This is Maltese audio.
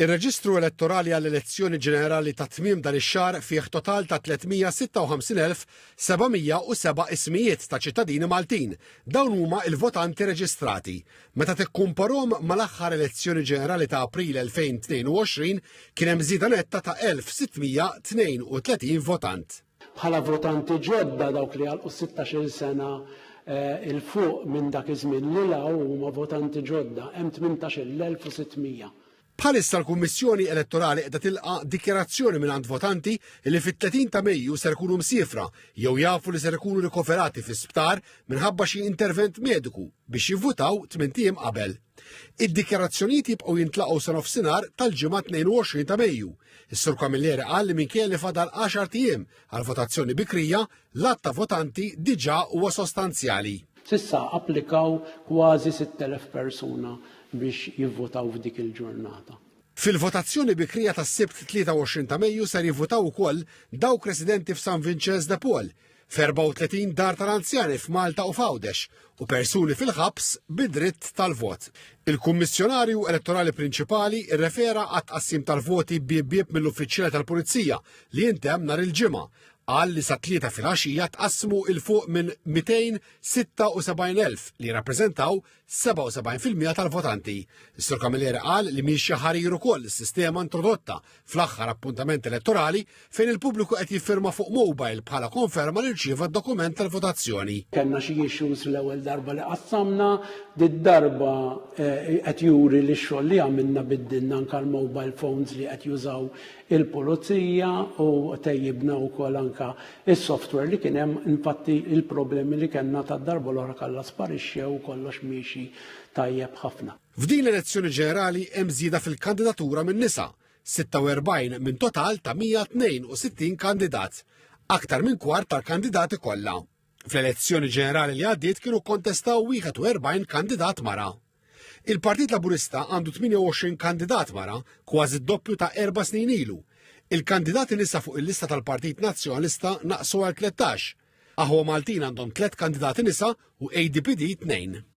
Ir-Reġistru Elettorali għall-Elezzjoni Ġenerali ta' tmiem dan ix-xahar fih total ta' 356,707 ismijiet ta' ċittadini Maltin. Dawn huma l-votanti reġistrati. Meta tikkumparhom mal-aħħar Elezzjoni Ġenerali ta' April 2022 kien hemm żieda netta ta' 1632 votant. Bħala votanti ġodda dawk li għalqu 16 sena il-fuq minn dak iż-żmien li law huma votanti ġodda hemm 18,600. Bħalissa l-Kummissjoni Elettorali qiegħda tilqa' dikjarazzjoni mingħand votanti li fit-30 ta' Mejju ser ikunu msiefra jew jafu li ser ikunu rikoverati fi-sptar minħabba xi intervent mediku biex jivvutaw 8 ijiem qabel. Id-dikjarazzjonijiet jibqgħu jintlaqgħu sa nofsinhar tal-ġimgħa 22 ta' Mejju. Is-Sur Camilleri qal li minkejja li fadal 10 ijiem għal votazzjoni bikrija, l-att ta' votanti diġà huwa sostanzjali. Sissa applikaw kważi 6,000 persuna biex jivvotaw f'dik il-ġurnata. Fil-votazzjoni bikrija tas-Sibt 23 ta' Mejju ser jivvotaw ukoll dawk residenti f'San Vincenz de Paul, f'34 dar tal-anzjani f'Malta u f'Għawdex u persuni fil-ħabs bid-dritt tal-vot. Il-Kummissjonarju Elettorali Prinċipali rrefera għat-tqassim tal-voti bieb mill-uffiċjali tal-Pulizija li jintemm nhar il-ġimgħa qal li sa 3 fil-għaxija tqassmu il-fuq minn 276,000 li jirrappreżentaw 77% tal-votanti. Is-Sur Camilleri qal li mhix xi ħarir ukoll is-sistema introdotta fl-aħħar appuntament elettorali fejn il-pubbliku qed jiffirma fuq mobile bħala konferma li rċieva d-dokument tal-votazzjoni. Kellna xi issues l-ewwel darba li qassamna, dit-darba qed juri li x-xogħol li għamilna biddilna anke l-mobile phones li qed jużaw il-pulizija u tejjibna wkoll anke is-software li kien hemm infatti il-problemi li kellna tad-darba l-oħra kollha sparixxew kollox miexi tajjeb ħafna. F'din l-elezzjoni ġenerali hemm żieda fil-kandidatura minn nisa, 46 minn total ta' 162 kandidat, aktar minn kwart tal-kandidati kollha. Fl-elezzjoni ġenerali li għaddiet kienu kontestaw 41 kandidat mara. Il-Partit Laburista għandu 28 kandidat mara, kważi d-doppju ta' 4 snin ilu. Il-kandidati nisa fuq il-lista tal-Partit Nazzjonalista naqsu għal 13. Aħwa Maltin għandhom 3 kandidati nisa u ADPD 2.